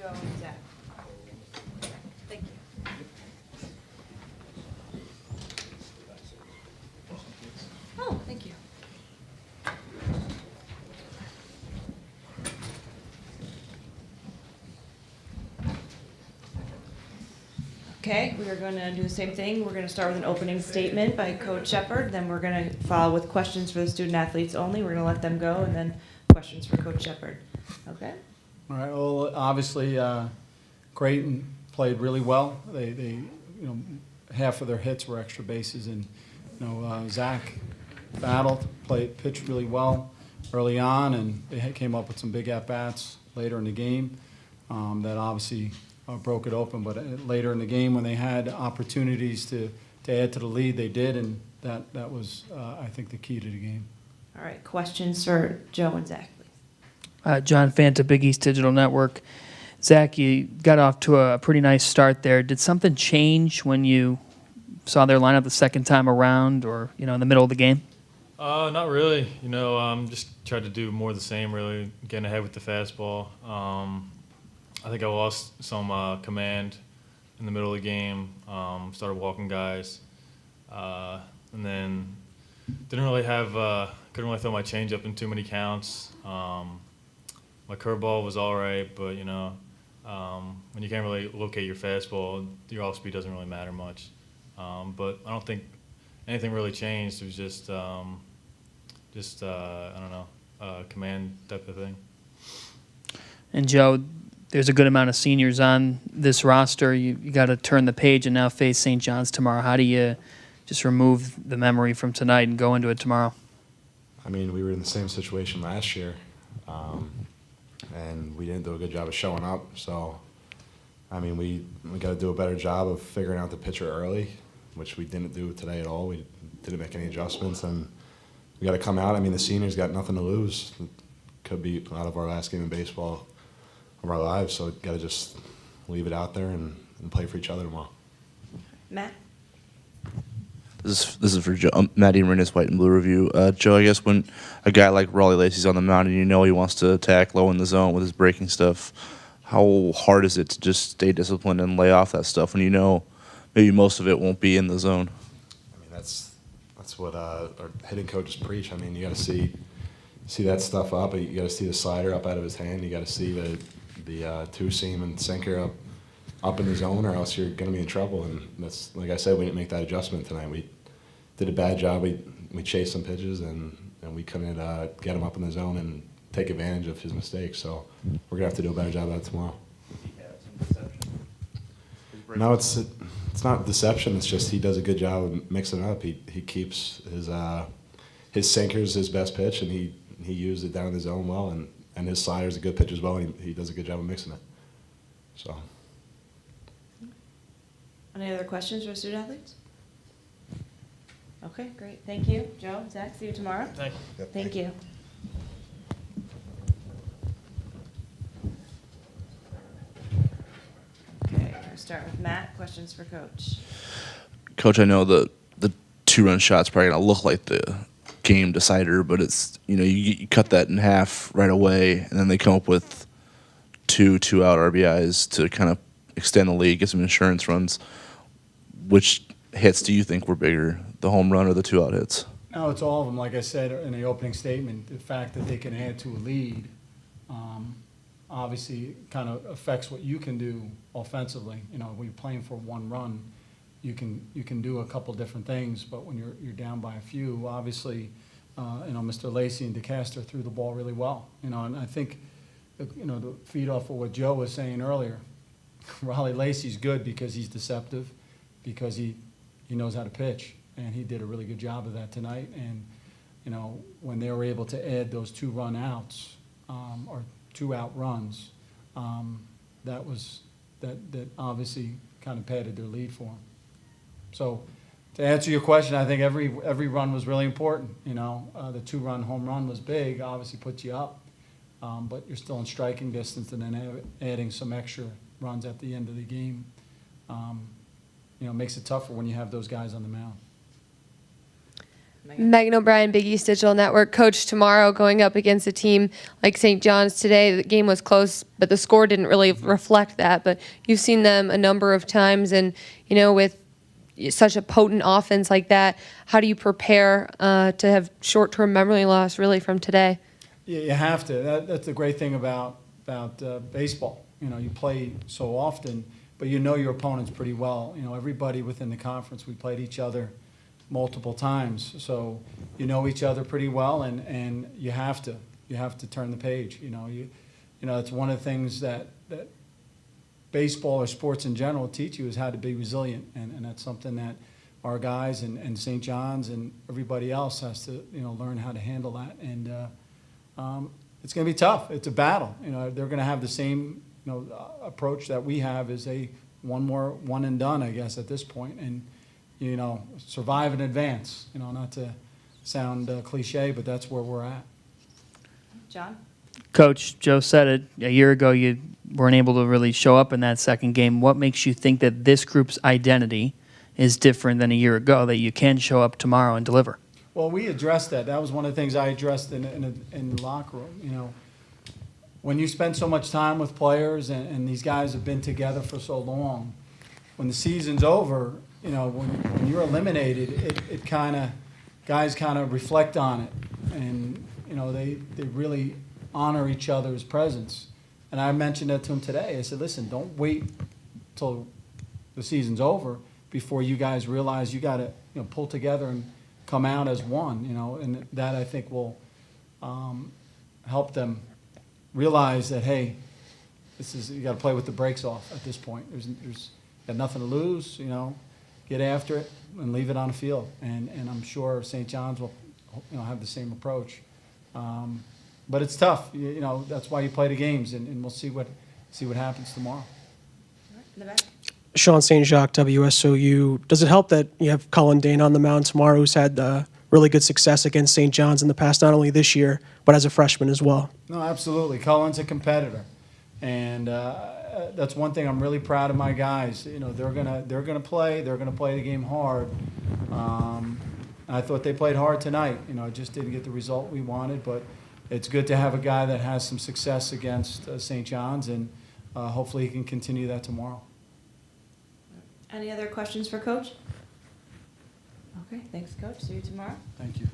Joe, and Zach. Thank you. Oh, thank you. Okay, we are going to do the same thing. We're going to start with an opening statement by Coach Shepard, then we're going to follow with questions for the student athletes only. We're going to let them go, and then questions for Coach Shepard. Okay? All right. Well, obviously, Creighton played really well. They half of their hits were extra bases, and Zach battled, pitched really well early on, and they came up with some big at bats later in the game that obviously broke it open. But later in the game, when they had opportunities to add to the lead, they did, and that was I think the key to the game. All right, questions for Joe and Zach, please. John Fanta, Big East Digital Network. Zach, you got off to a pretty nice start there. Did something change when you saw their lineup the second time around, or in the middle of the game? Not really. Just tried to do more of the same. Really getting ahead with the fastball. I think I lost some command in the middle of the game. Started walking guys, and then didn't really couldn't really throw my changeup in too many counts. My curveball was all right, but when you can't really locate your fastball, your off speed doesn't really matter much. But I don't think anything really changed. It was just I don't know, command type of thing. And Joe, there's a good amount of seniors on this roster. You got to turn the page and now face St. John's tomorrow. How do you just remove the memory from tonight and go into it tomorrow? I mean, we were in the same situation last year, and we didn't do a good job of showing up. So, I mean, we got to do a better job of figuring out the pitcher early, which we didn't do today at all. We didn't make any adjustments, and we got to come out. I mean, the seniors got nothing to lose. It could be out of our last game of baseball of our lives, so got to just leave it out there and play for each other tomorrow. Matt? This is for Joe. Maddie Marinas, White and Blue Review. Joe, I guess when a guy like Raleigh Lacey's on the mound and he wants to attack low in the zone with his breaking stuff, how hard is it to just stay disciplined and lay off that stuff when maybe most of it won't be in the zone? I mean, that's what our hitting coaches preach. I mean, you got to see that stuff up. You got to see the slider up out of his hand. You got to see the two-seam and sinker up in the zone, or else you're going to be in trouble. And that's, like I said, we didn't make that adjustment tonight. We did a bad job. We chased some pitches, and we couldn't get him up in the zone and take advantage of his mistakes. So we're going to have to do a better job of that tomorrow. No, it's not deception. It's just he does a good job of mixing it up. He keeps his sinker's his best pitch, and he used it down in the zone well, and his slider's a good pitch as well. And he does a good job of mixing it. So. Any other questions for student athletes? Okay, great. Thank you. Joe, Zach, see you tomorrow. Thank you. Yep, Thank you. Okay, we'll start with Matt. Questions for Coach? Coach, I know the two-run shot's probably going to look like the game decider, but it's, you cut that in half right away, and then they come up with two-out RBIs to kind of extend the lead, get some insurance runs. Which hits do you think were bigger, the home run or the two-out hits? No, it's all of them. Like I said in the opening statement, the fact that they can add to a lead obviously kind of affects what you can do offensively. When you're playing for one run, you can do a couple different things, but when you're down by a few, obviously, Mr. Lacey and DeCaster threw the ball really well. And I think, to feed off of what Joe was saying earlier, Raleigh Lacey's good because he's deceptive, because he knows how to pitch, and he did a really good job of that tonight. And when they were able to add those two-run outs or two-out runs, that obviously kind of padded their lead for them. So to answer your question, I think every run was really important. The two-run home run was big, obviously puts you up, but you're still in striking distance, and then adding some extra runs at the end of the game makes it tougher when you have those guys on the mound. Megan O'Brien, Big East Digital Network. Coach, tomorrow going up against a team like St. John's today, the game was close, but the score didn't really reflect that. But you've seen them a number of times, and, you know, with such a potent offense like that, how do you prepare to have short-term memory loss really from today? Yeah, you have to. That's the great thing about baseball. You know, you play so often, but you know your opponents pretty well. You know, everybody within the conference, we played each other multiple times, so you know each other pretty well, and you have to turn the page. You know, it's one of the things that baseball or sports in general teach you is how to be resilient, and that's something that our guys and St. John's and everybody else has to, you know, learn how to handle that. And it's going to be tough. It's a battle. You know, they're going to have the same, you know, approach that we have, is a one and done, I guess, at this point. And, you know, survive and advance. You know, not to sound cliche, but that's where we're at. John? Coach, Joe said it, a year ago you weren't able to really show up in that second game. What makes you think that this group's identity is different than a year ago, that you can show up tomorrow and deliver? Well, we addressed that. That was one of the things I addressed in the locker room. You know, when you spend so much time with players and these guys have been together for so long, when the season's over, you know, when you're eliminated, it kind of, guys kind of reflect on it. And, you know, they really honor each other's presence. And I mentioned that to them today. I said, listen, don't wait till the season's over before you guys realize you got to, you know, pull together and come out as one, you know, and that I think will help them realize that, hey, this is, you got to play with the brakes off at this point. There's got nothing to lose, you know, get after it and leave it on the field. And I'm sure St. John's will, you know, have the same approach. But it's tough, you know, that's why you play the games, and we'll see what happens tomorrow. In the back. Sean St. Jacques, WSOU. Does it help that you have Colin Dane on the mound tomorrow, who's had really good success against St. John's in the past, not only this year, but as a freshman as well? No, absolutely. Colin's a competitor, and that's one thing I'm really proud of my guys. You know, they're gonna play the game hard. I thought they played hard tonight. You know, just didn't get the result we wanted, but it's good to have a guy that has some success against St. John's, and hopefully he can continue that tomorrow. Any other questions for Coach? Okay, thanks, Coach. See you tomorrow. Thank you.